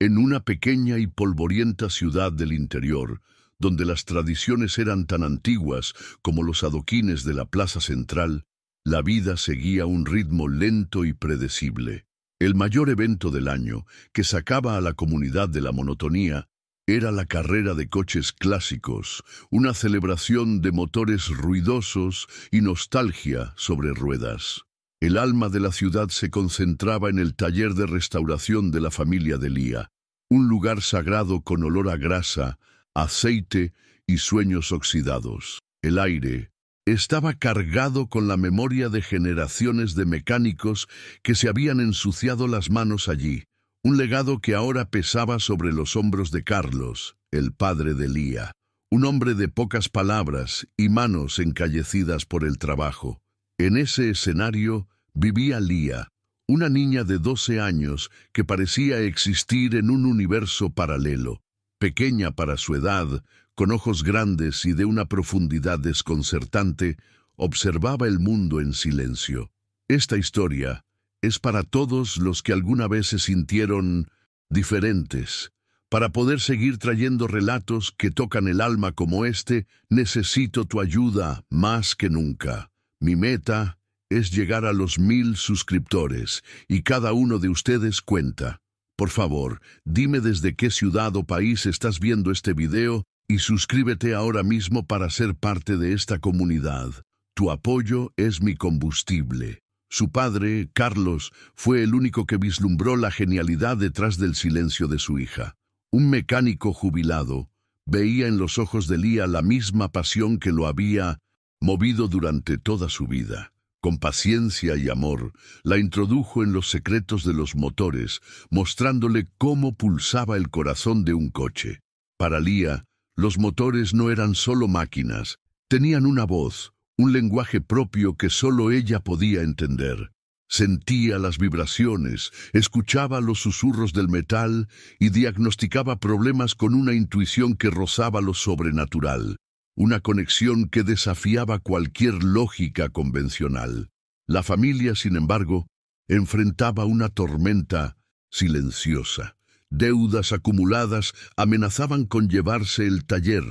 En una pequeña y polvorienta ciudad del interior, donde las tradiciones eran tan antiguas como los adoquines de la plaza central, la vida seguía un ritmo lento y predecible. El mayor evento del año, que sacaba a la comunidad de la monotonía, era la carrera de coches clásicos, una celebración de motores ruidosos y nostalgia sobre ruedas. El alma de la ciudad se concentraba en el taller de restauración de la familia de Lía, un lugar sagrado con olor a grasa, aceite y sueños oxidados. El aire estaba cargado con la memoria de generaciones de mecánicos que se habían ensuciado las manos allí, un legado que ahora pesaba sobre los hombros de Carlos, el padre de Lía, un hombre de pocas palabras y manos encallecidas por el trabajo. En ese escenario vivía Lía, una niña de 12 años que parecía existir en un universo paralelo. Pequeña para su edad, con ojos grandes y de una profundidad desconcertante, observaba el mundo en silencio. Esta historia es para todos los que alguna vez se sintieron diferentes. Para poder seguir trayendo relatos que tocan el alma como este, necesito tu ayuda más que nunca. Mi meta es llegar a los 1000 suscriptores, y cada uno de ustedes cuenta. Por favor, dime desde qué ciudad o país estás viendo este video y suscríbete ahora mismo para ser parte de esta comunidad. Tu apoyo es mi combustible. Su padre, Carlos, fue el único que vislumbró la genialidad detrás del silencio de su hija. Un mecánico jubilado veía en los ojos de Lía la misma pasión que lo había movido durante toda su vida. Con paciencia y amor, la introdujo en los secretos de los motores, mostrándole cómo pulsaba el corazón de un coche. Para Lía, los motores no eran solo máquinas, tenían una voz, un lenguaje propio que solo ella podía entender. Sentía las vibraciones, escuchaba los susurros del metal y diagnosticaba problemas con una intuición que rozaba lo sobrenatural. Una conexión que desafiaba cualquier lógica convencional. La familia, sin embargo, enfrentaba una tormenta silenciosa. Deudas acumuladas amenazaban con llevarse el taller,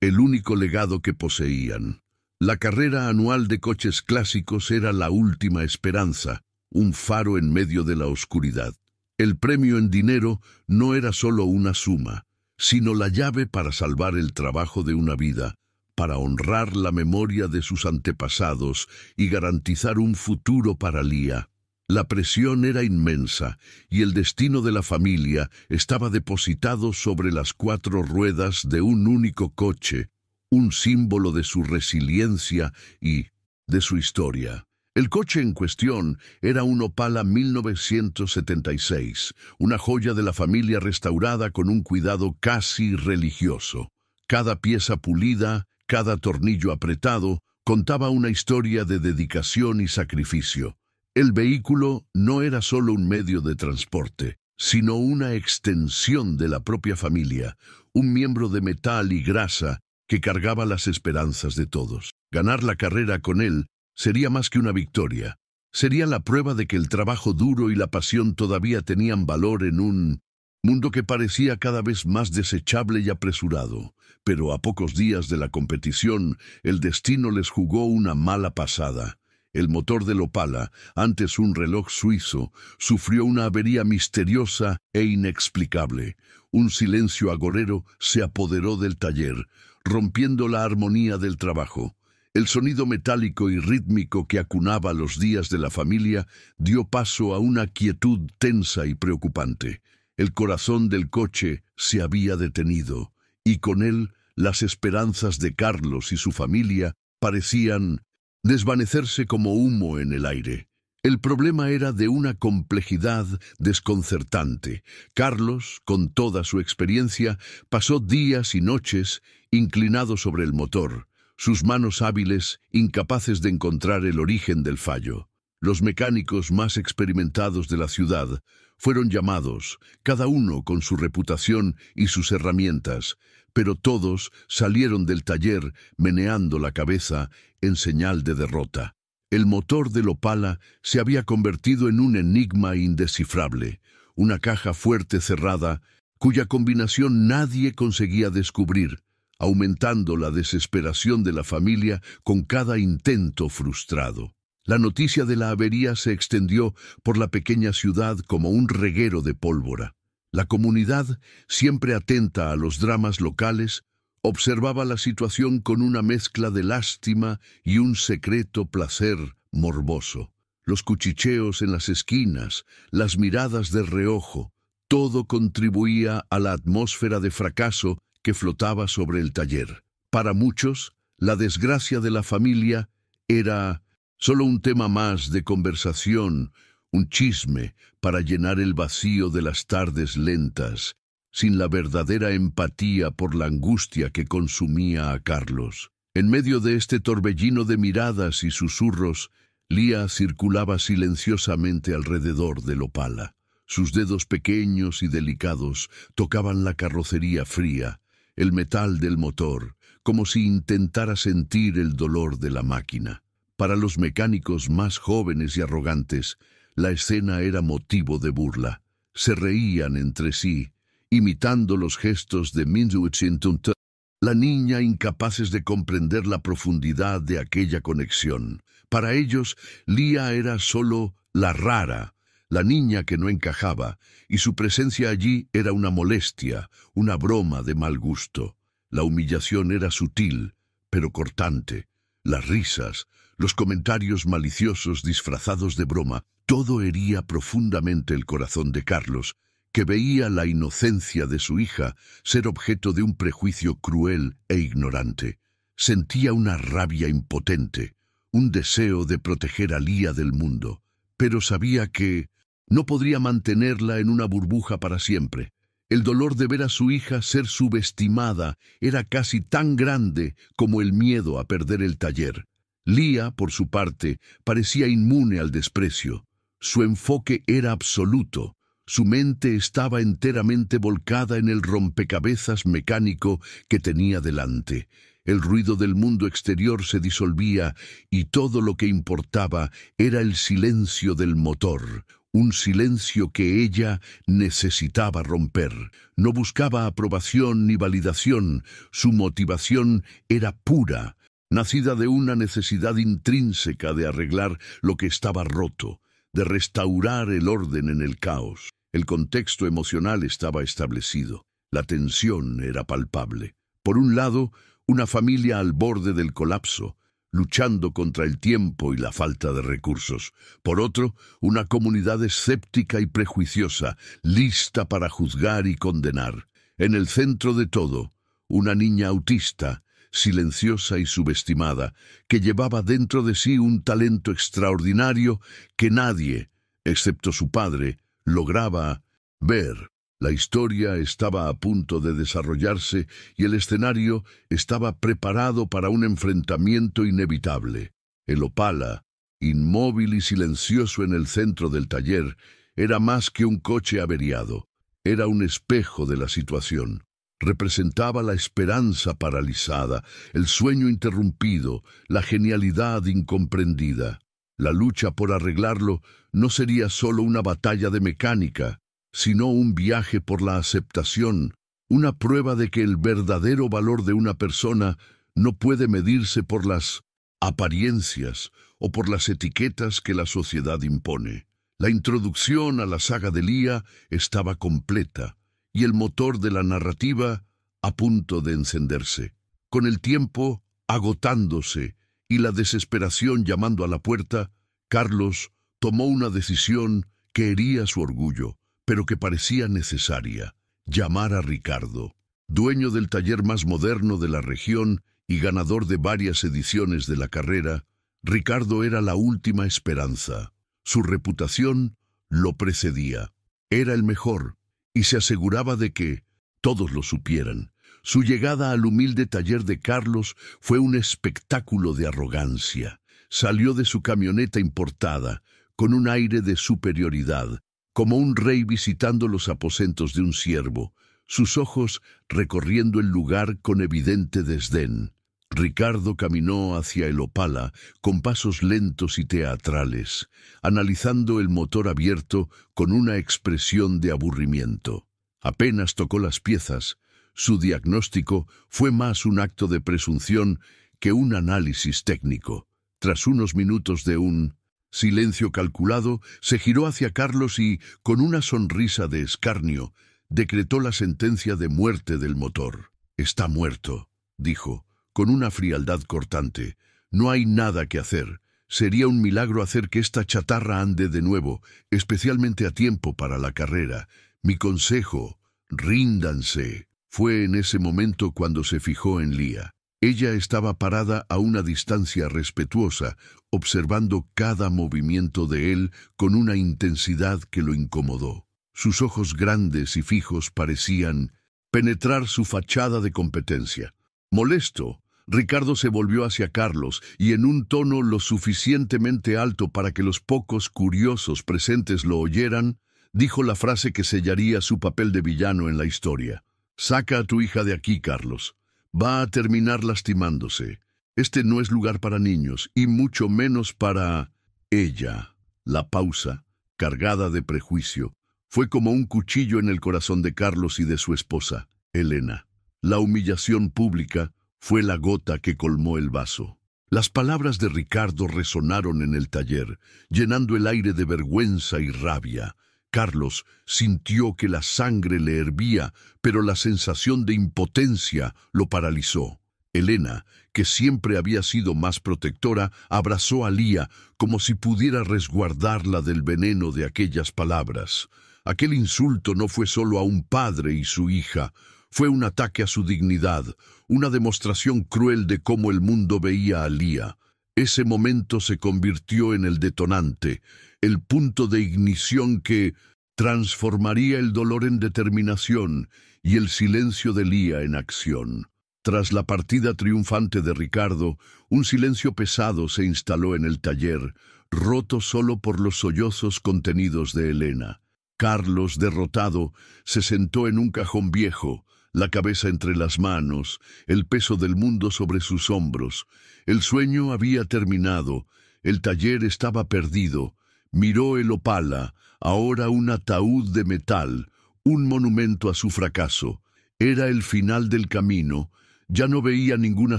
el único legado que poseían. La carrera anual de coches clásicos era la última esperanza, un faro en medio de la oscuridad. El premio en dinero no era solo una suma, sino la llave para salvar el trabajo de una vida, para honrar la memoria de sus antepasados y garantizar un futuro para Lía. La presión era inmensa y el destino de la familia estaba depositado sobre las 4 ruedas de un único coche, un símbolo de su resiliencia y de su historia. El coche en cuestión era un Opala 1976, una joya de la familia restaurada con un cuidado casi religioso. Cada pieza pulida, cada tornillo apretado, contaba una historia de dedicación y sacrificio. El vehículo no era solo un medio de transporte, sino una extensión de la propia familia, un miembro de metal y grasa que cargaba las esperanzas de todos. Ganar la carrera con él sería más que una victoria. Sería la prueba de que el trabajo duro y la pasión todavía tenían valor en un mundo que parecía cada vez más desechable y apresurado. Pero a pocos días de la competición, el destino les jugó una mala pasada. El motor del Opala, antes un reloj suizo, sufrió una avería misteriosa e inexplicable. Un silencio agorero se apoderó del taller, rompiendo la armonía del trabajo. El sonido metálico y rítmico que acunaba los días de la familia dio paso a una quietud tensa y preocupante. El corazón del coche se había detenido, y con él las esperanzas de Carlos y su familia parecían desvanecerse como humo en el aire. El problema era de una complejidad desconcertante. Carlos, con toda su experiencia, pasó días y noches inclinado sobre el motor, sus manos hábiles, incapaces de encontrar el origen del fallo. Los mecánicos más experimentados de la ciudad fueron llamados, cada uno con su reputación y sus herramientas, pero todos salieron del taller meneando la cabeza en señal de derrota. El motor del Opala se había convertido en un enigma indescifrable, una caja fuerte cerrada, cuya combinación nadie conseguía descubrir, aumentando la desesperación de la familia con cada intento frustrado. La noticia de la avería se extendió por la pequeña ciudad como un reguero de pólvora. La comunidad, siempre atenta a los dramas locales, observaba la situación con una mezcla de lástima y un secreto placer morboso. Los cuchicheos en las esquinas, las miradas de reojo, todo contribuía a la atmósfera de fracaso que flotaba sobre el taller. Para muchos, la desgracia de la familia era solo un tema más de conversación, un chisme para llenar el vacío de las tardes lentas, sin la verdadera empatía por la angustia que consumía a Carlos. En medio de este torbellino de miradas y susurros, Lía circulaba silenciosamente alrededor del Opala. Sus dedos pequeños y delicados tocaban la carrocería fría, el metal del motor, como si intentara sentir el dolor de la máquina. Para los mecánicos más jóvenes y arrogantes, la escena era motivo de burla. Se reían entre sí, imitando los gestos de Minzuitsintunta, la niña incapaces de comprender la profundidad de aquella conexión. Para ellos, Lía era solo la rara, la niña que no encajaba, y su presencia allí era una molestia, una broma de mal gusto. La humillación era sutil, pero cortante. Las risas, los comentarios maliciosos disfrazados de broma, todo hería profundamente el corazón de Carlos, que veía la inocencia de su hija ser objeto de un prejuicio cruel e ignorante. Sentía una rabia impotente, un deseo de proteger a Lía del mundo, pero sabía que no podría mantenerla en una burbuja para siempre. El dolor de ver a su hija ser subestimada era casi tan grande como el miedo a perder el taller. Lía, por su parte, parecía inmune al desprecio. Su enfoque era absoluto. Su mente estaba enteramente volcada en el rompecabezas mecánico que tenía delante. El ruido del mundo exterior se disolvía y todo lo que importaba era el silencio del motor, un silencio que ella necesitaba romper. No buscaba aprobación ni validación, su motivación era pura, nacida de una necesidad intrínseca de arreglar lo que estaba roto, de restaurar el orden en el caos. El contexto emocional estaba establecido. La tensión era palpable. Por un lado, una familia al borde del colapso, luchando contra el tiempo y la falta de recursos. Por otro, una comunidad escéptica y prejuiciosa, lista para juzgar y condenar. En el centro de todo, una niña autista, silenciosa y subestimada, que llevaba dentro de sí un talento extraordinario que nadie, excepto su padre, lograba ver. La historia estaba a punto de desarrollarse y el escenario estaba preparado para un enfrentamiento inevitable. El Opala, inmóvil y silencioso en el centro del taller, era más que un coche averiado. Era un espejo de la situación. Representaba la esperanza paralizada, el sueño interrumpido, la genialidad incomprendida. La lucha por arreglarlo no sería solo una batalla de mecánica, sino un viaje por la aceptación, una prueba de que el verdadero valor de una persona no puede medirse por las apariencias o por las etiquetas que la sociedad impone. La introducción a la saga de Lía estaba completa, y el motor de la narrativa a punto de encenderse. Con el tiempo agotándose y la desesperación llamando a la puerta, Carlos tomó una decisión que hería su orgullo, pero que parecía necesaria: llamar a Ricardo. Dueño del taller más moderno de la región y ganador de varias ediciones de la carrera, Ricardo era la última esperanza. Su reputación lo precedía. Era el mejor, y se aseguraba de que todos lo supieran. Su llegada al humilde taller de Carlos fue un espectáculo de arrogancia. Salió de su camioneta importada, con un aire de superioridad, como un rey visitando los aposentos de un siervo, sus ojos recorriendo el lugar con evidente desdén. Ricardo caminó hacia el Opala con pasos lentos y teatrales, analizando el motor abierto con una expresión de aburrimiento. Apenas tocó las piezas, su diagnóstico fue más un acto de presunción que un análisis técnico. Tras unos minutos de un silencio calculado, se giró hacia Carlos y, con una sonrisa de escarnio, decretó la sentencia de muerte del motor. «Está muerto», dijo, con una frialdad cortante. «No hay nada que hacer. Sería un milagro hacer que esta chatarra ande de nuevo, especialmente a tiempo para la carrera. Mi consejo, ríndanse». Fue en ese momento cuando se fijó en Lía. Ella estaba parada a una distancia respetuosa, observando cada movimiento de él con una intensidad que lo incomodó. Sus ojos grandes y fijos parecían penetrar su fachada de competencia. Molesto, Ricardo se volvió hacia Carlos y en un tono lo suficientemente alto para que los pocos curiosos presentes lo oyeran, dijo la frase que sellaría su papel de villano en la historia. «Saca a tu hija de aquí, Carlos. Va a terminar lastimándose. Este no es lugar para niños, y mucho menos para ella». La pausa, cargada de prejuicio, fue como un cuchillo en el corazón de Carlos y de su esposa, Elena. La humillación pública fue la gota que colmó el vaso. Las palabras de Ricardo resonaron en el taller, llenando el aire de vergüenza y rabia. Carlos sintió que la sangre le hervía, pero la sensación de impotencia lo paralizó. Elena, que siempre había sido más protectora, abrazó a Lía como si pudiera resguardarla del veneno de aquellas palabras. Aquel insulto no fue solo a un padre y su hija, fue un ataque a su dignidad, una demostración cruel de cómo el mundo veía a Lía. Ese momento se convirtió en el detonante, el punto de ignición que transformaría el dolor en determinación y el silencio de Lía en acción. Tras la partida triunfante de Ricardo, un silencio pesado se instaló en el taller, roto solo por los sollozos contenidos de Elena. Carlos, derrotado, se sentó en un cajón viejo, la cabeza entre las manos, el peso del mundo sobre sus hombros. El sueño había terminado, el taller estaba perdido. Miró el Opala, ahora un ataúd de metal, un monumento a su fracaso. Era el final del camino, ya no veía ninguna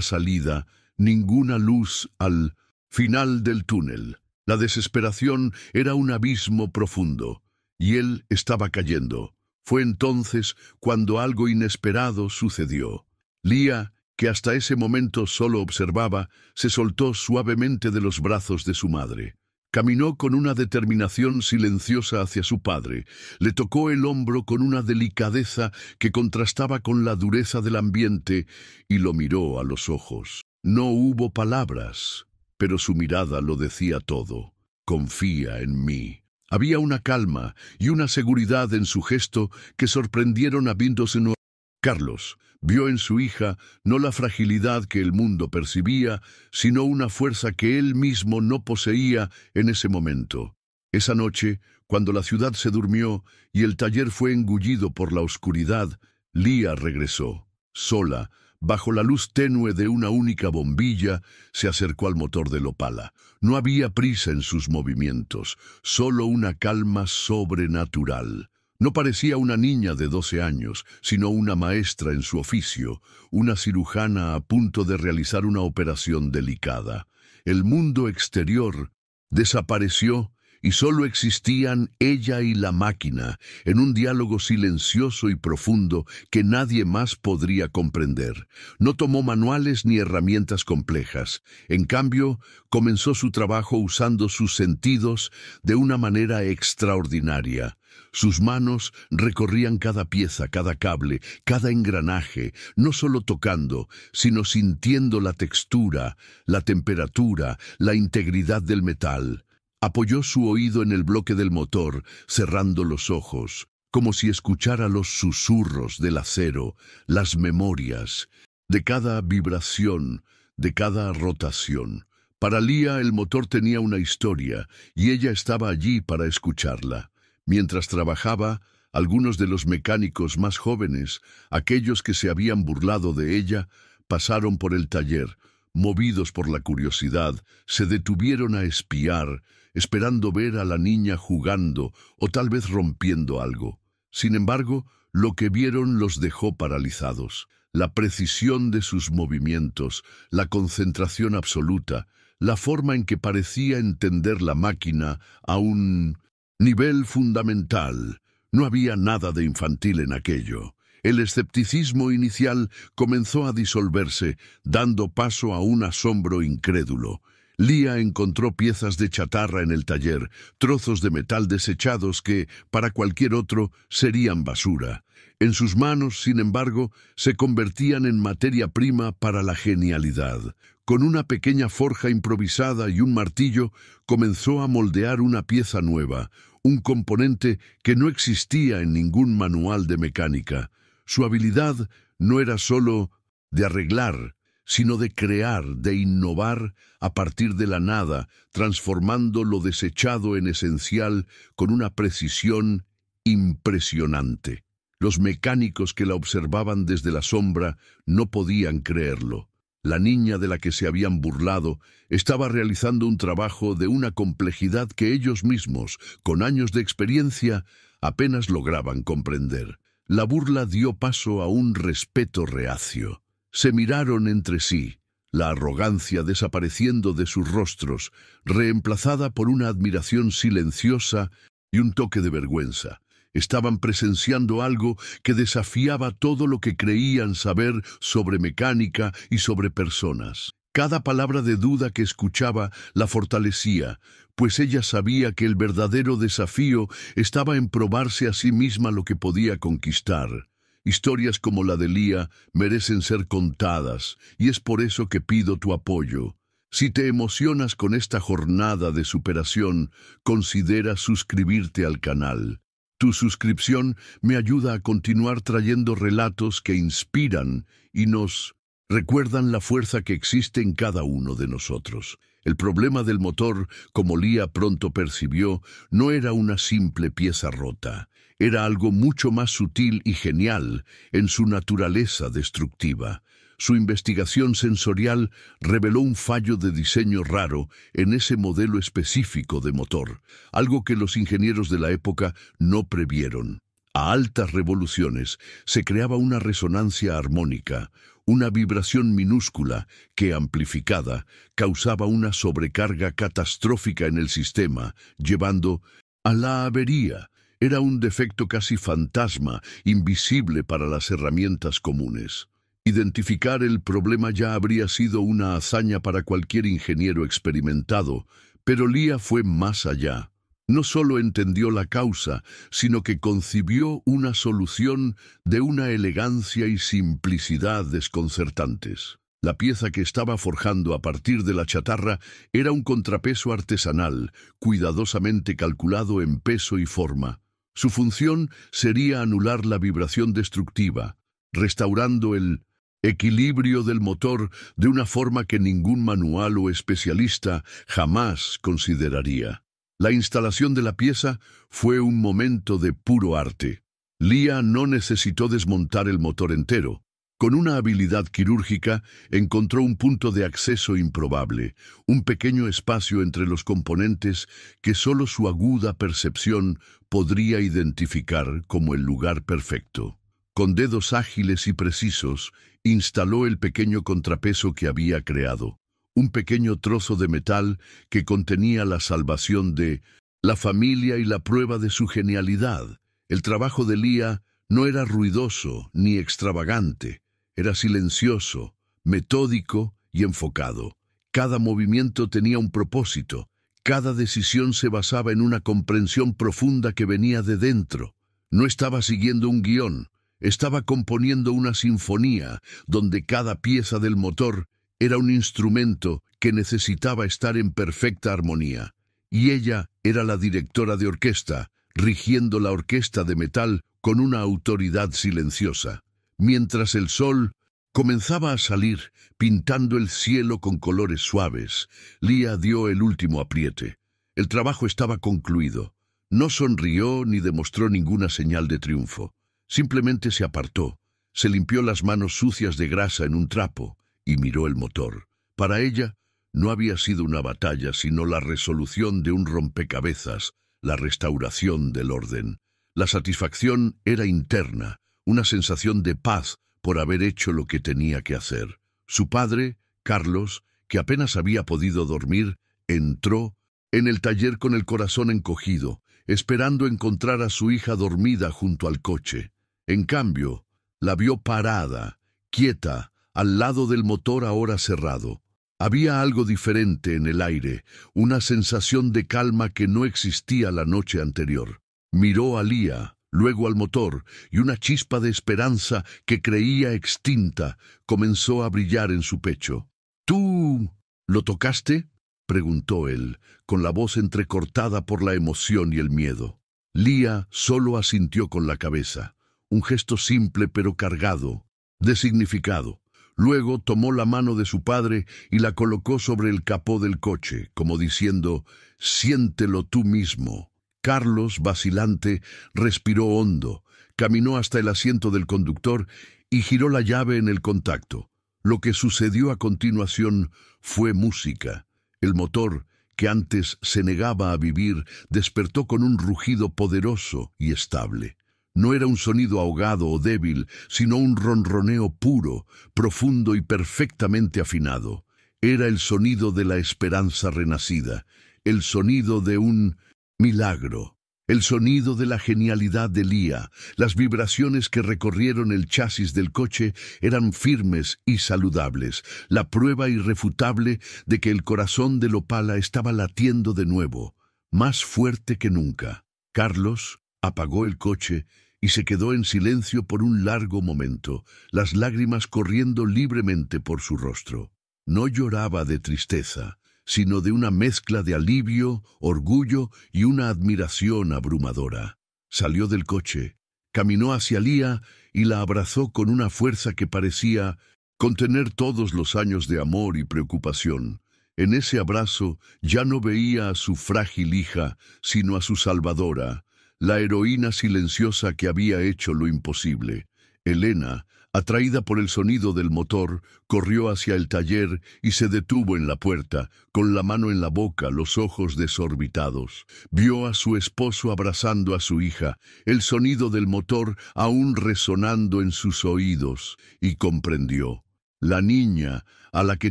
salida, ninguna luz al final del túnel. La desesperación era un abismo profundo, y él estaba cayendo. Fue entonces cuando algo inesperado sucedió. Lía, que hasta ese momento solo observaba, se soltó suavemente de los brazos de su madre. Caminó con una determinación silenciosa hacia su padre. Le tocó el hombro con una delicadeza que contrastaba con la dureza del ambiente y lo miró a los ojos. No hubo palabras, pero su mirada lo decía todo. «Confía en mí». Había una calma y una seguridad en su gesto que sorprendieron a Bindoseno. Carlos vio en su hija no la fragilidad que el mundo percibía, sino una fuerza que él mismo no poseía en ese momento. Esa noche, cuando la ciudad se durmió y el taller fue engullido por la oscuridad, Lía regresó. Sola, bajo la luz tenue de una única bombilla, se acercó al motor del Opala. No había prisa en sus movimientos, solo una calma sobrenatural. No parecía una niña de 12 años, sino una maestra en su oficio, una cirujana a punto de realizar una operación delicada. El mundo exterior desapareció y solo existían ella y la máquina, en un diálogo silencioso y profundo que nadie más podría comprender. No tomó manuales ni herramientas complejas. En cambio, comenzó su trabajo usando sus sentidos de una manera extraordinaria. Sus manos recorrían cada pieza, cada cable, cada engranaje, no solo tocando, sino sintiendo la textura, la temperatura, la integridad del metal. Apoyó su oído en el bloque del motor, cerrando los ojos, como si escuchara los susurros del acero, las memorias, de cada vibración, de cada rotación. Para Lía el motor tenía una historia, y ella estaba allí para escucharla. Mientras trabajaba, algunos de los mecánicos más jóvenes, aquellos que se habían burlado de ella, pasaron por el taller. Movidos por la curiosidad, se detuvieron a espiar, esperando ver a la niña jugando o tal vez rompiendo algo. Sin embargo, lo que vieron los dejó paralizados. La precisión de sus movimientos, la concentración absoluta, la forma en que parecía entender la máquina a un nivel fundamental. No había nada de infantil en aquello. El escepticismo inicial comenzó a disolverse, dando paso a un asombro incrédulo. Lía encontró piezas de chatarra en el taller, trozos de metal desechados que, para cualquier otro, serían basura. En sus manos, sin embargo, se convertían en materia prima para la genialidad. Con una pequeña forja improvisada y un martillo, comenzó a moldear una pieza nueva, un componente que no existía en ningún manual de mecánica. Su habilidad no era solo de arreglar, sino de crear, de innovar a partir de la nada, transformando lo desechado en esencial con una precisión impresionante. Los mecánicos que la observaban desde la sombra no podían creerlo. La niña de la que se habían burlado estaba realizando un trabajo de una complejidad que ellos mismos, con años de experiencia, apenas lograban comprender. La burla dio paso a un respeto reacio. Se miraron entre sí, la arrogancia desapareciendo de sus rostros, reemplazada por una admiración silenciosa y un toque de vergüenza. Estaban presenciando algo que desafiaba todo lo que creían saber sobre mecánica y sobre personas. Cada palabra de duda que escuchaba la fortalecía, pues ella sabía que el verdadero desafío estaba en probarse a sí misma lo que podía conquistar. Historias como la de Lía merecen ser contadas, y es por eso que pido tu apoyo. Si te emocionas con esta jornada de superación, considera suscribirte al canal. Tu suscripción me ayuda a continuar trayendo relatos que inspiran y nos recuerdan la fuerza que existe en cada uno de nosotros. El problema del motor, como Lía pronto percibió, no era una simple pieza rota. Era algo mucho más sutil y genial en su naturaleza destructiva. Su investigación sensorial reveló un fallo de diseño raro en ese modelo específico de motor, algo que los ingenieros de la época no previeron. A altas revoluciones se creaba una resonancia armónica, una vibración minúscula que, amplificada, causaba una sobrecarga catastrófica en el sistema, llevando a la avería. Era un defecto casi fantasma, invisible para las herramientas comunes. Identificar el problema ya habría sido una hazaña para cualquier ingeniero experimentado, pero Lía fue más allá. No solo entendió la causa, sino que concibió una solución de una elegancia y simplicidad desconcertantes. La pieza que estaba forjando a partir de la chatarra era un contrapeso artesanal, cuidadosamente calculado en peso y forma. Su función sería anular la vibración destructiva, restaurando el equilibrio del motor de una forma que ningún manual o especialista jamás consideraría. La instalación de la pieza fue un momento de puro arte. Lía no necesitó desmontar el motor entero. Con una habilidad quirúrgica, encontró un punto de acceso improbable, un pequeño espacio entre los componentes que solo su aguda percepción podría identificar como el lugar perfecto. Con dedos ágiles y precisos, instaló el pequeño contrapeso que había creado, un pequeño trozo de metal que contenía la salvación de la familia y la prueba de su genialidad. El trabajo de Lía no era ruidoso ni extravagante, era silencioso, metódico y enfocado. Cada movimiento tenía un propósito, cada decisión se basaba en una comprensión profunda que venía de dentro. No estaba siguiendo un guión, estaba componiendo una sinfonía donde cada pieza del motor era un instrumento que necesitaba estar en perfecta armonía. Y ella era la directora de orquesta, rigiendo la orquesta de metal con una autoridad silenciosa. Mientras el sol comenzaba a salir, pintando el cielo con colores suaves, Lía dio el último apriete. El trabajo estaba concluido. No sonrió ni demostró ninguna señal de triunfo. Simplemente se apartó, se limpió las manos sucias de grasa en un trapo, y miró el motor. Para ella, no había sido una batalla, sino la resolución de un rompecabezas, la restauración del orden. La satisfacción era interna, una sensación de paz por haber hecho lo que tenía que hacer. Su padre, Carlos, que apenas había podido dormir, entró en el taller con el corazón encogido, esperando encontrar a su hija dormida junto al coche. En cambio, la vio parada, quieta, al lado del motor ahora cerrado. Había algo diferente en el aire, una sensación de calma que no existía la noche anterior. Miró a Lía, luego al motor, y una chispa de esperanza que creía extinta comenzó a brillar en su pecho. ¿Tú lo tocaste?, preguntó él, con la voz entrecortada por la emoción y el miedo. Lía solo asintió con la cabeza, un gesto simple pero cargado de significado. Luego tomó la mano de su padre y la colocó sobre el capó del coche, como diciendo, «Siéntelo tú mismo». Carlos, vacilante, respiró hondo, caminó hasta el asiento del conductor y giró la llave en el contacto. Lo que sucedió a continuación fue música. El motor, que antes se negaba a vivir, despertó con un rugido poderoso y estable. No era un sonido ahogado o débil, sino un ronroneo puro, profundo y perfectamente afinado. Era el sonido de la esperanza renacida, el sonido de un milagro, el sonido de la genialidad de Lía. Las vibraciones que recorrieron el chasis del coche eran firmes y saludables, la prueba irrefutable de que el corazón del Opala estaba latiendo de nuevo, más fuerte que nunca. Carlos apagó el coche y se quedó en silencio por un largo momento, las lágrimas corriendo libremente por su rostro. No lloraba de tristeza, sino de una mezcla de alivio, orgullo y una admiración abrumadora. Salió del coche, caminó hacia Lía y la abrazó con una fuerza que parecía contener todos los años de amor y preocupación. En ese abrazo ya no veía a su frágil hija, sino a su salvadora, la heroína silenciosa que había hecho lo imposible. Elena, atraída por el sonido del motor, corrió hacia el taller y se detuvo en la puerta, con la mano en la boca, los ojos desorbitados. Vio a su esposo abrazando a su hija, el sonido del motor aún resonando en sus oídos, y comprendió. La niña, a la que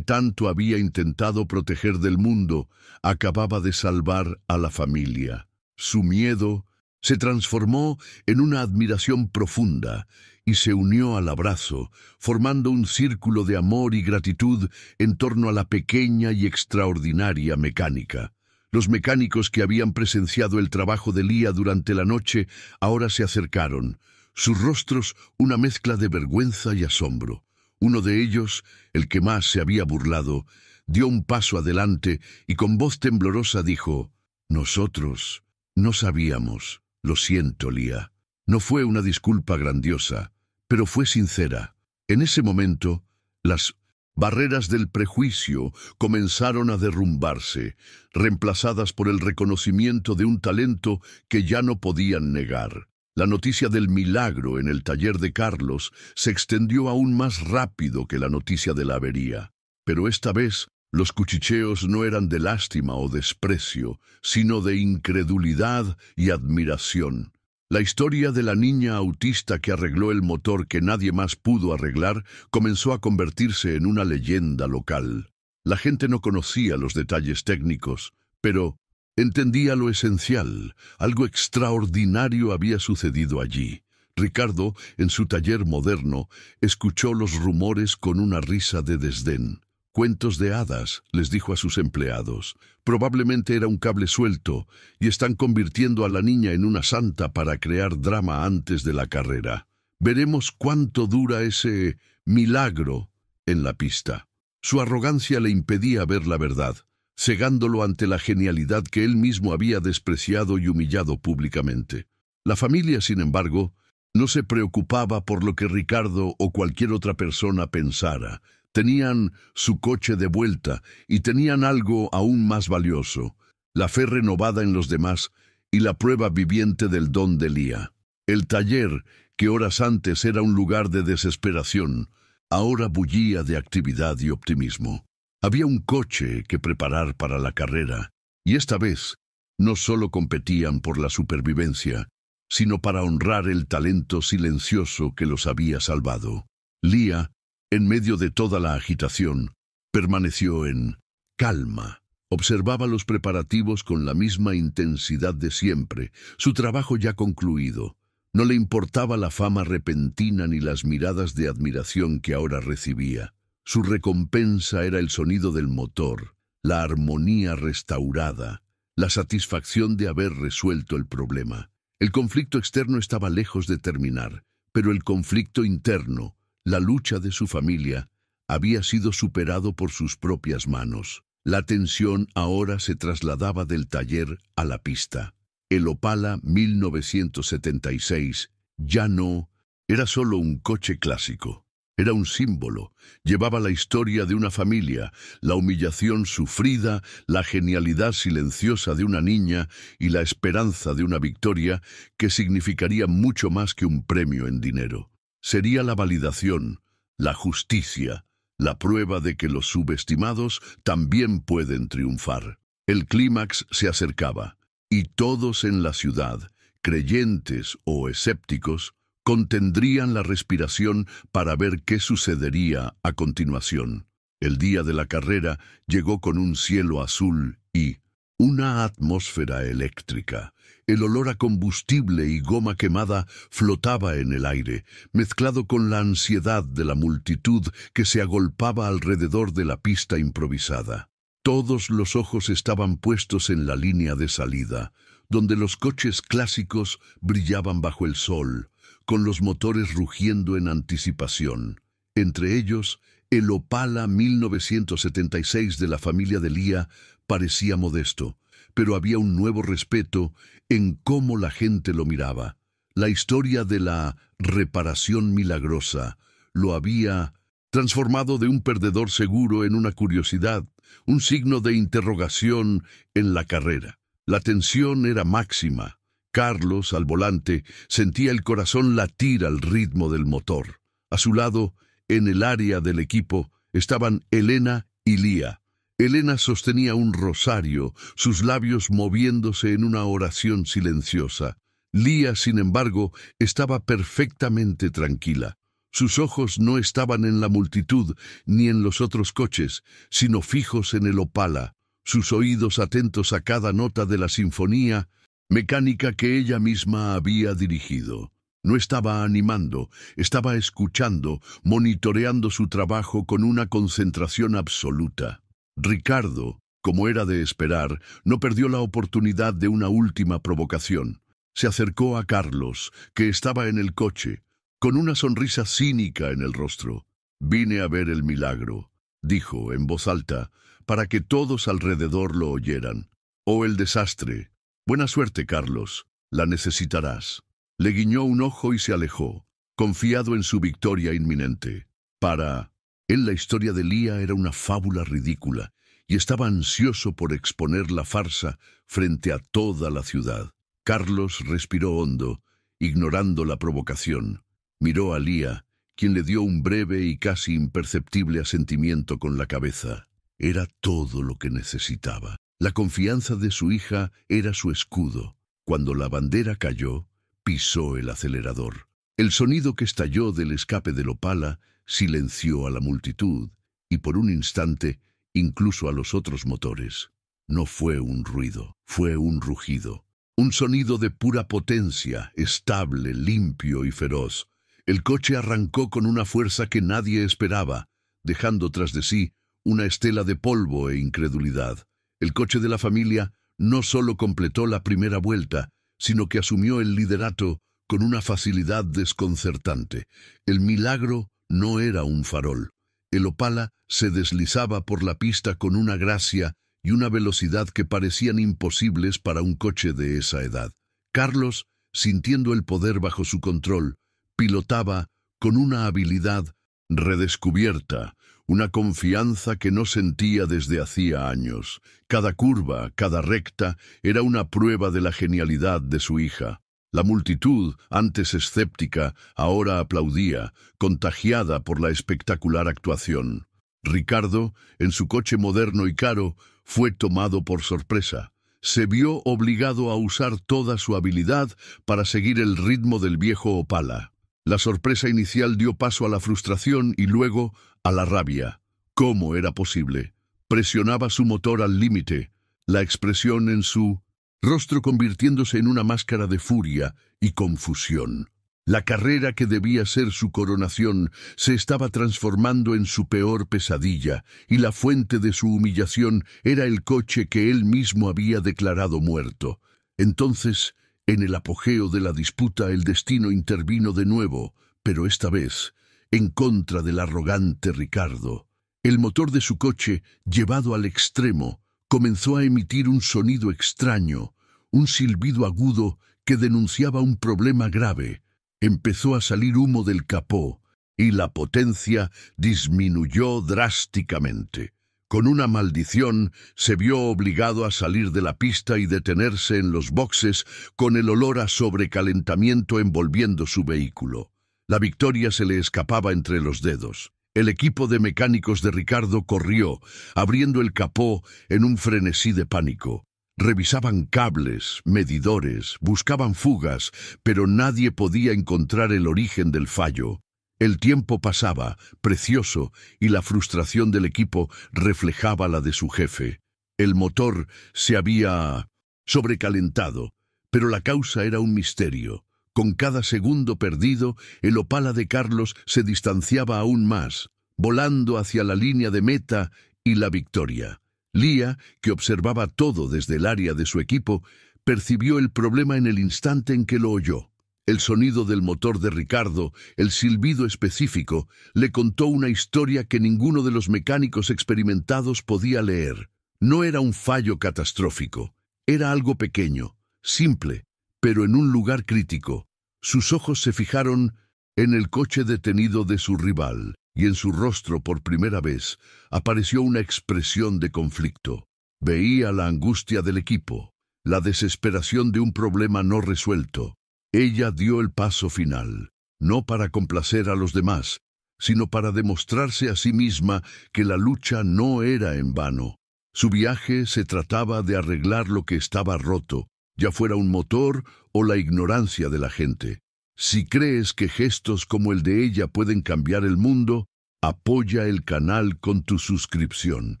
tanto había intentado proteger del mundo, acababa de salvar a la familia. Su miedo se transformó en una admiración profunda y se unió al abrazo, formando un círculo de amor y gratitud en torno a la pequeña y extraordinaria mecánica. Los mecánicos que habían presenciado el trabajo de Lía durante la noche ahora se acercaron, sus rostros una mezcla de vergüenza y asombro. Uno de ellos, el que más se había burlado, dio un paso adelante y con voz temblorosa dijo, «Nosotros no sabíamos». «Lo siento, Lía». No fue una disculpa grandiosa, pero fue sincera. En ese momento, las barreras del prejuicio comenzaron a derrumbarse, reemplazadas por el reconocimiento de un talento que ya no podían negar. La noticia del milagro en el taller de Carlos se extendió aún más rápido que la noticia de la avería. Pero esta vez, los cuchicheos no eran de lástima o desprecio, sino de incredulidad y admiración. La historia de la niña autista que arregló el motor que nadie más pudo arreglar comenzó a convertirse en una leyenda local. La gente no conocía los detalles técnicos, pero entendía lo esencial. Algo extraordinario había sucedido allí. Ricardo, en su taller moderno, escuchó los rumores con una risa de desdén. «Cuentos de hadas», les dijo a sus empleados. «Probablemente era un cable suelto y están convirtiendo a la niña en una santa para crear drama antes de la carrera. Veremos cuánto dura ese milagro en la pista». Su arrogancia le impedía ver la verdad, cegándolo ante la genialidad que él mismo había despreciado y humillado públicamente. La familia, sin embargo, no se preocupaba por lo que Ricardo o cualquier otra persona pensara. Tenían su coche de vuelta y tenían algo aún más valioso, la fe renovada en los demás y la prueba viviente del don de Lía. El taller, que horas antes era un lugar de desesperación, ahora bullía de actividad y optimismo. Había un coche que preparar para la carrera, y esta vez no solo competían por la supervivencia, sino para honrar el talento silencioso que los había salvado. Lia, en medio de toda la agitación, permaneció en calma. Observaba los preparativos con la misma intensidad de siempre, su trabajo ya concluido. No le importaba la fama repentina ni las miradas de admiración que ahora recibía. Su recompensa era el sonido del motor, la armonía restaurada, la satisfacción de haber resuelto el problema. El conflicto externo estaba lejos de terminar, pero el conflicto interno, la lucha de su familia, había sido superado por sus propias manos. La tensión ahora se trasladaba del taller a la pista. El Opala 1976 ya no era solo un coche clásico. Era un símbolo, llevaba la historia de una familia, la humillación sufrida, la genialidad silenciosa de una niña y la esperanza de una victoria que significaría mucho más que un premio en dinero. Sería la validación, la justicia, la prueba de que los subestimados también pueden triunfar. El clímax se acercaba, y todos en la ciudad, creyentes o escépticos, contendrían la respiración para ver qué sucedería a continuación. El día de la carrera llegó con un cielo azul y una atmósfera eléctrica. El olor a combustible y goma quemada flotaba en el aire, mezclado con la ansiedad de la multitud que se agolpaba alrededor de la pista improvisada. Todos los ojos estaban puestos en la línea de salida, donde los coches clásicos brillaban bajo el sol, con los motores rugiendo en anticipación. Entre ellos, el Opala 1976 de la familia de Lia parecía modesto, pero había un nuevo respeto en cómo la gente lo miraba. La historia de la reparación milagrosa lo había transformado de un perdedor seguro en una curiosidad, un signo de interrogación en la carrera. La tensión era máxima. Carlos, al volante, sentía el corazón latir al ritmo del motor. A su lado, en el área del equipo, estaban Elena y Lia. Elena sostenía un rosario, sus labios moviéndose en una oración silenciosa. Lia, sin embargo, estaba perfectamente tranquila. Sus ojos no estaban en la multitud ni en los otros coches, sino fijos en el Opala, sus oídos atentos a cada nota de la sinfonía mecánica que ella misma había dirigido. No estaba animando, estaba escuchando, monitoreando su trabajo con una concentración absoluta. Ricardo, como era de esperar, no perdió la oportunidad de una última provocación. Se acercó a Carlos, que estaba en el coche, con una sonrisa cínica en el rostro. «Vine a ver el milagro», dijo en voz alta, para que todos alrededor lo oyeran. «O el desastre. Buena suerte, Carlos. La necesitarás». Le guiñó un ojo y se alejó, confiado en su victoria inminente. Para él la historia de Lia era una fábula ridícula, y estaba ansioso por exponer la farsa frente a toda la ciudad. Carlos respiró hondo, ignorando la provocación. Miró a Lia, quien le dio un breve y casi imperceptible asentimiento con la cabeza. Era todo lo que necesitaba. La confianza de su hija era su escudo. Cuando la bandera cayó, pisó el acelerador. El sonido que estalló del escape del Opala silenció a la multitud y por un instante incluso a los otros motores. No fue un ruido, fue un rugido. Un sonido de pura potencia, estable, limpio y feroz. El coche arrancó con una fuerza que nadie esperaba, dejando tras de sí una estela de polvo e incredulidad. El coche de la familia no solo completó la primera vuelta, sino que asumió el liderato con una facilidad desconcertante. El milagro no era un farol. El Opala se deslizaba por la pista con una gracia y una velocidad que parecían imposibles para un coche de esa edad. Carlos, sintiendo el poder bajo su control, pilotaba con una habilidad redescubierta, una confianza que no sentía desde hacía años. Cada curva, cada recta, era una prueba de la genialidad de su hija. La multitud, antes escéptica, ahora aplaudía, contagiada por la espectacular actuación. Ricardo, en su coche moderno y caro, fue tomado por sorpresa. Se vio obligado a usar toda su habilidad para seguir el ritmo del viejo Opala. La sorpresa inicial dio paso a la frustración y luego a la rabia. ¿Cómo era posible? Presionaba su motor al límite, la expresión en su rostro convirtiéndose en una máscara de furia y confusión. La carrera que debía ser su coronación se estaba transformando en su peor pesadilla, y la fuente de su humillación era el coche que él mismo había declarado muerto. Entonces, en el apogeo de la disputa, el destino intervino de nuevo, pero esta vez en contra del arrogante Ricardo. El motor de su coche, llevado al extremo, comenzó a emitir un sonido extraño, un silbido agudo que denunciaba un problema grave. Empezó a salir humo del capó y la potencia disminuyó drásticamente. Con una maldición, se vio obligado a salir de la pista y detenerse en los boxes con el olor a sobrecalentamiento envolviendo su vehículo. La victoria se le escapaba entre los dedos. El equipo de mecánicos de Ricardo corrió, abriendo el capó en un frenesí de pánico. Revisaban cables, medidores, buscaban fugas, pero nadie podía encontrar el origen del fallo. El tiempo pasaba, precioso, y la frustración del equipo reflejaba la de su jefe. El motor se había sobrecalentado, pero la causa era un misterio. Con cada segundo perdido, el Opala de Carlos se distanciaba aún más, volando hacia la línea de meta y la victoria. Lía, que observaba todo desde el área de su equipo, percibió el problema en el instante en que lo oyó. El sonido del motor de Ricardo, el silbido específico, le contó una historia que ninguno de los mecánicos experimentados podía leer. No era un fallo catastrófico, era algo pequeño, simple, pero en un lugar crítico. Sus ojos se fijaron en el coche detenido de su rival, y en su rostro por primera vez apareció una expresión de conflicto. Veía la angustia del equipo, la desesperación de un problema no resuelto. Ella dio el paso final, no para complacer a los demás, sino para demostrarse a sí misma que la lucha no era en vano. Su viaje se trataba de arreglar lo que estaba roto, ya fuera un motor o la ignorancia de la gente. Si crees que gestos como el de ella pueden cambiar el mundo, apoya el canal con tu suscripción.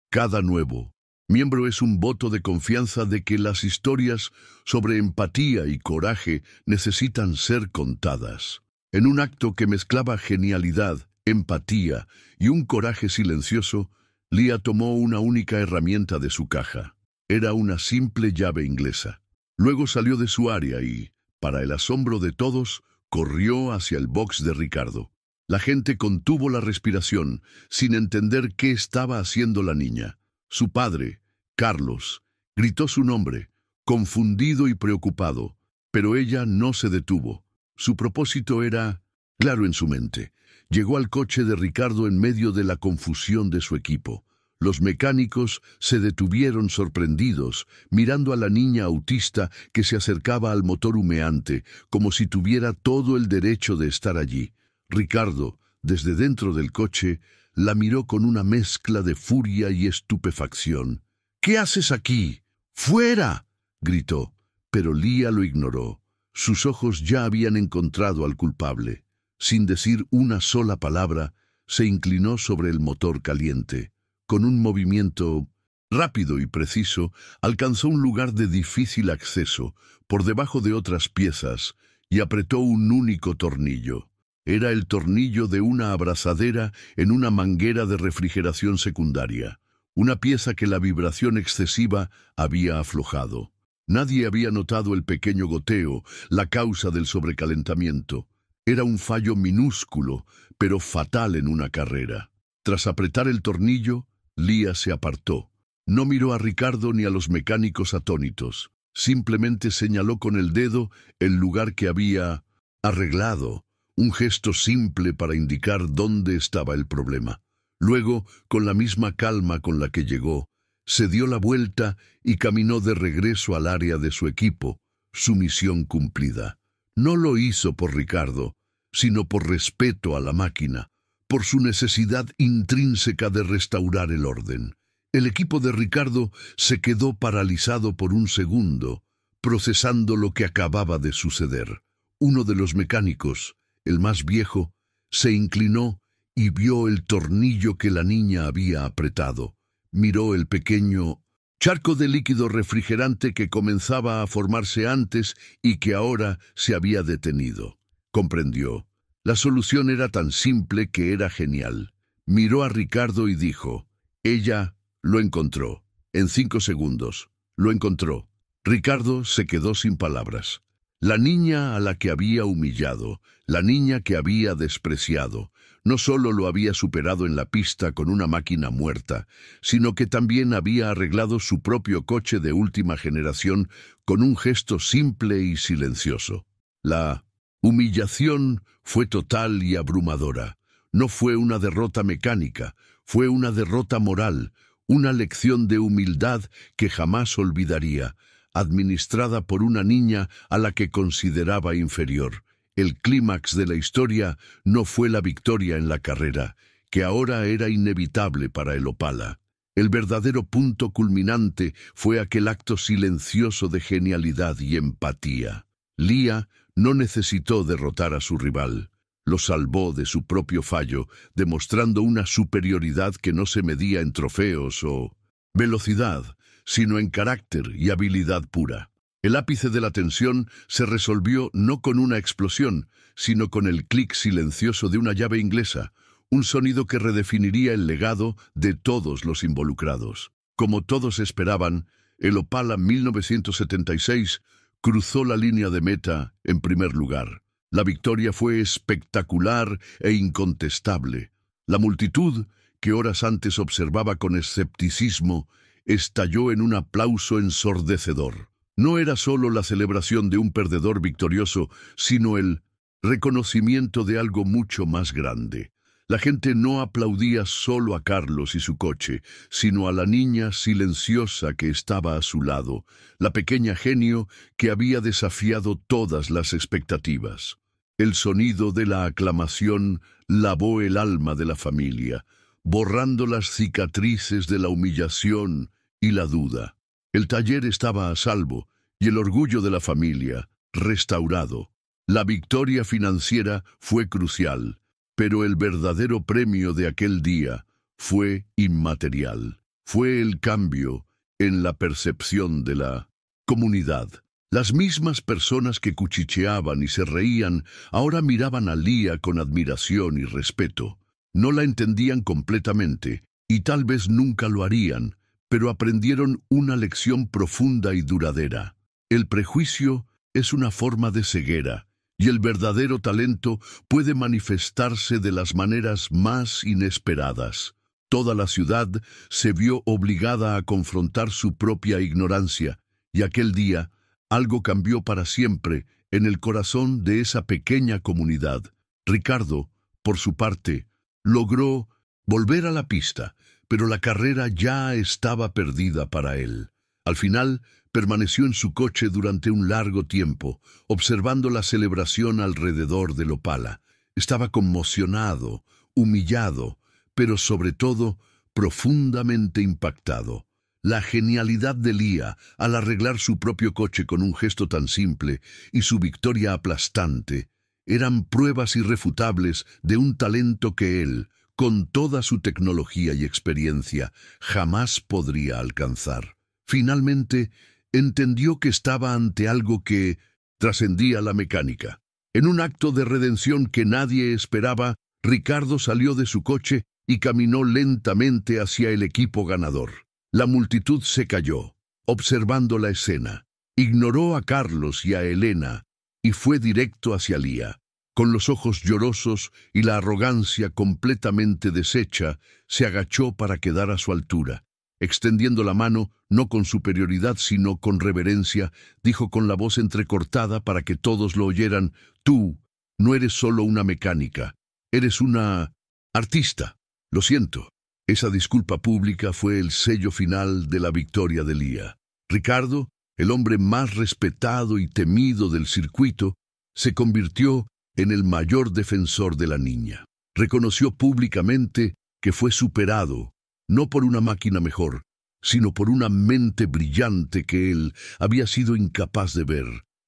Cada nuevo miembro es un voto de confianza de que las historias sobre empatía y coraje necesitan ser contadas. En un acto que mezclaba genialidad, empatía y un coraje silencioso, Lía tomó una única herramienta de su caja. Era una simple llave inglesa. Luego salió de su área y, para el asombro de todos, corrió hacia el box de Ricardo. La gente contuvo la respiración, sin entender qué estaba haciendo la niña. Su padre, Carlos, gritó su nombre, confundido y preocupado, pero ella no se detuvo. Su propósito era claro en su mente. Llegó al coche de Ricardo en medio de la confusión de su equipo. Los mecánicos se detuvieron sorprendidos, mirando a la niña autista que se acercaba al motor humeante, como si tuviera todo el derecho de estar allí. Ricardo, desde dentro del coche, la miró con una mezcla de furia y estupefacción. «¿Qué haces aquí? ¡Fuera!», gritó, pero Lía lo ignoró. Sus ojos ya habían encontrado al culpable. Sin decir una sola palabra, se inclinó sobre el motor caliente. Con un movimiento rápido y preciso, alcanzó un lugar de difícil acceso, por debajo de otras piezas, y apretó un único tornillo. Era el tornillo de una abrazadera en una manguera de refrigeración secundaria, una pieza que la vibración excesiva había aflojado. Nadie había notado el pequeño goteo, la causa del sobrecalentamiento. Era un fallo minúsculo, pero fatal en una carrera. Tras apretar el tornillo, Lía se apartó. No miró a Ricardo ni a los mecánicos atónitos. Simplemente señaló con el dedo el lugar que había arreglado, un gesto simple para indicar dónde estaba el problema. Luego, con la misma calma con la que llegó, se dio la vuelta y caminó de regreso al área de su equipo, su misión cumplida. No lo hizo por Ricardo, sino por respeto a la máquina, por su necesidad intrínseca de restaurar el orden. El equipo de Ricardo se quedó paralizado por un segundo, procesando lo que acababa de suceder. Uno de los mecánicos, el más viejo, se inclinó y vio el tornillo que la niña había apretado. Miró el pequeño charco de líquido refrigerante que comenzaba a formarse antes y que ahora se había detenido. Comprendió. La solución era tan simple que era genial. Miró a Ricardo y dijo, ella lo encontró. En 5 segundos. Lo encontró. Ricardo se quedó sin palabras. La niña a la que había humillado, la niña que había despreciado, no solo lo había superado en la pista con una máquina muerta, sino que también había arreglado su propio coche de última generación con un gesto simple y silencioso. La humillación fue total y abrumadora. No fue una derrota mecánica, fue una derrota moral, una lección de humildad que jamás olvidaría, administrada por una niña a la que consideraba inferior. El clímax de la historia no fue la victoria en la carrera, que ahora era inevitable para el Opala. El verdadero punto culminante fue aquel acto silencioso de genialidad y empatía. Leah no necesitó derrotar a su rival. Lo salvó de su propio fallo, demostrando una superioridad que no se medía en trofeos o velocidad, sino en carácter y habilidad pura. El ápice de la tensión se resolvió no con una explosión, sino con el clic silencioso de una llave inglesa, un sonido que redefiniría el legado de todos los involucrados. Como todos esperaban, el Opala 1976 cruzó la línea de meta en primer lugar. La victoria fue espectacular e incontestable. La multitud, que horas antes observaba con escepticismo, estalló en un aplauso ensordecedor. No era solo la celebración de un perdedor victorioso, sino el reconocimiento de algo mucho más grande. La gente no aplaudía solo a Carlos y su coche, sino a la niña silenciosa que estaba a su lado, la pequeña genio que había desafiado todas las expectativas. El sonido de la aclamación lavó el alma de la familia, borrando las cicatrices de la humillación y la duda. El taller estaba a salvo y el orgullo de la familia restaurado. La victoria financiera fue crucial, pero el verdadero premio de aquel día fue inmaterial. Fue el cambio en la percepción de la comunidad. Las mismas personas que cuchicheaban y se reían ahora miraban a Leah con admiración y respeto. No la entendían completamente y tal vez nunca lo harían, pero aprendieron una lección profunda y duradera. El prejuicio es una forma de ceguera, y el verdadero talento puede manifestarse de las maneras más inesperadas. Toda la ciudad se vio obligada a confrontar su propia ignorancia, y aquel día algo cambió para siempre en el corazón de esa pequeña comunidad. Ricardo, por su parte, logró volver a la pista, pero la carrera ya estaba perdida para él. Al final, permaneció en su coche durante un largo tiempo, observando la celebración alrededor del Opala. Estaba conmocionado, humillado, pero sobre todo, profundamente impactado. La genialidad de Leah al arreglar su propio coche con un gesto tan simple y su victoria aplastante eran pruebas irrefutables de un talento que él, con toda su tecnología y experiencia, jamás podría alcanzar. Finalmente, entendió que estaba ante algo que trascendía la mecánica. En un acto de redención que nadie esperaba, Ricardo salió de su coche y caminó lentamente hacia el equipo ganador. La multitud se calló, observando la escena. Ignoró a Carlos y a Elena y fue directo hacia Leah. Con los ojos llorosos y la arrogancia completamente deshecha, se agachó para quedar a su altura. Extendiendo la mano, no con superioridad sino con reverencia, dijo con la voz entrecortada para que todos lo oyeran: «Tú no eres solo una mecánica, eres una artista. Lo siento». Esa disculpa pública fue el sello final de la victoria de Leah. Ricardo, el hombre más respetado y temido del circuito, se convirtió en el mayor defensor de la niña. Reconoció públicamente que fue superado, no por una máquina mejor, sino por una mente brillante que él había sido incapaz de ver.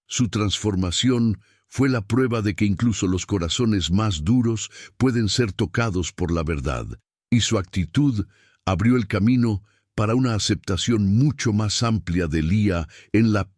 Su transformación fue la prueba de que incluso los corazones más duros pueden ser tocados por la verdad, y su actitud abrió el camino para una aceptación mucho más amplia de Lía en la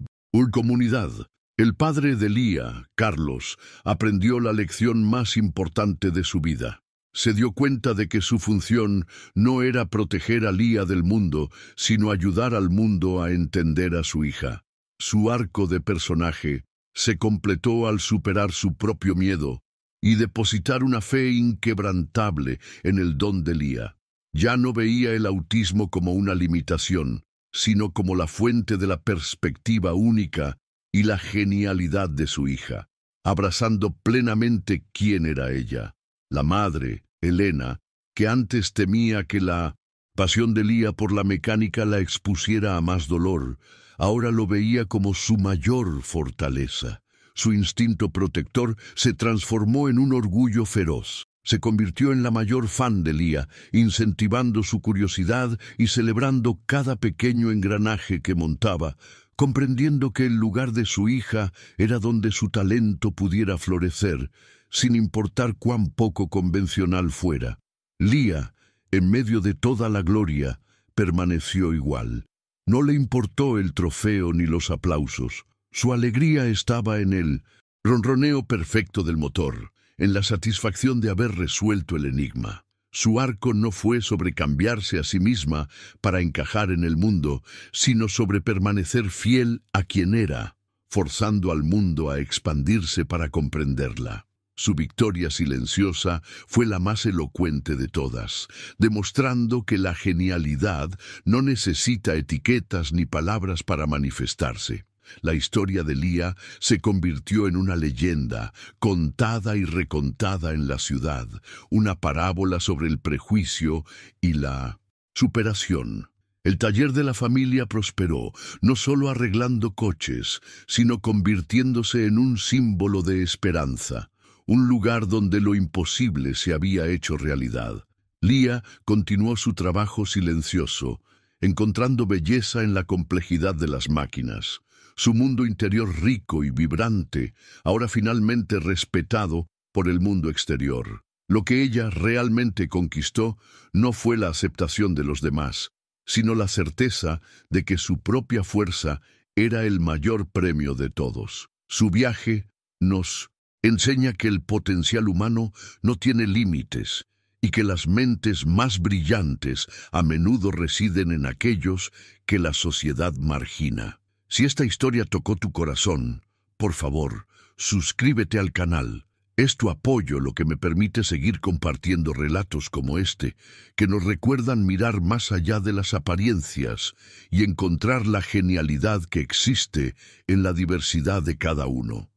comunidad. El padre de Lía, Carlos, aprendió la lección más importante de su vida. Se dio cuenta de que su función no era proteger a Lía del mundo, sino ayudar al mundo a entender a su hija. Su arco de personaje se completó al superar su propio miedo y depositar una fe inquebrantable en el don de Lía. Ya no veía el autismo como una limitación, sino como la fuente de la perspectiva única y la genialidad de su hija, abrazando plenamente quién era ella. La madre, Elena, que antes temía que la pasión de Lía por la mecánica la expusiera a más dolor, ahora lo veía como su mayor fortaleza. Su instinto protector se transformó en un orgullo feroz. Se convirtió en la mayor fan de Lía, incentivando su curiosidad y celebrando cada pequeño engranaje que montaba, comprendiendo que el lugar de su hija era donde su talento pudiera florecer, sin importar cuán poco convencional fuera. Lía, en medio de toda la gloria, permaneció igual. No le importó el trofeo ni los aplausos. Su alegría estaba en el ronroneo perfecto del motor, en la satisfacción de haber resuelto el enigma. Su arco no fue sobre cambiarse a sí misma para encajar en el mundo, sino sobre permanecer fiel a quien era, forzando al mundo a expandirse para comprenderla. Su victoria silenciosa fue la más elocuente de todas, demostrando que la genialidad no necesita etiquetas ni palabras para manifestarse. La historia de Lía se convirtió en una leyenda, contada y recontada en la ciudad, una parábola sobre el prejuicio y la superación. El taller de la familia prosperó, no solo arreglando coches, sino convirtiéndose en un símbolo de esperanza, un lugar donde lo imposible se había hecho realidad. Lía continuó su trabajo silencioso, encontrando belleza en la complejidad de las máquinas. Su mundo interior rico y vibrante, ahora finalmente respetado por el mundo exterior. Lo que ella realmente conquistó no fue la aceptación de los demás, sino la certeza de que su propia fuerza era el mayor premio de todos. Su viaje nos enseña que el potencial humano no tiene límites y que las mentes más brillantes a menudo residen en aquellos que la sociedad margina. Si esta historia tocó tu corazón, por favor, suscríbete al canal. Es tu apoyo lo que me permite seguir compartiendo relatos como este, que nos recuerdan mirar más allá de las apariencias y encontrar la genialidad que existe en la diversidad de cada uno.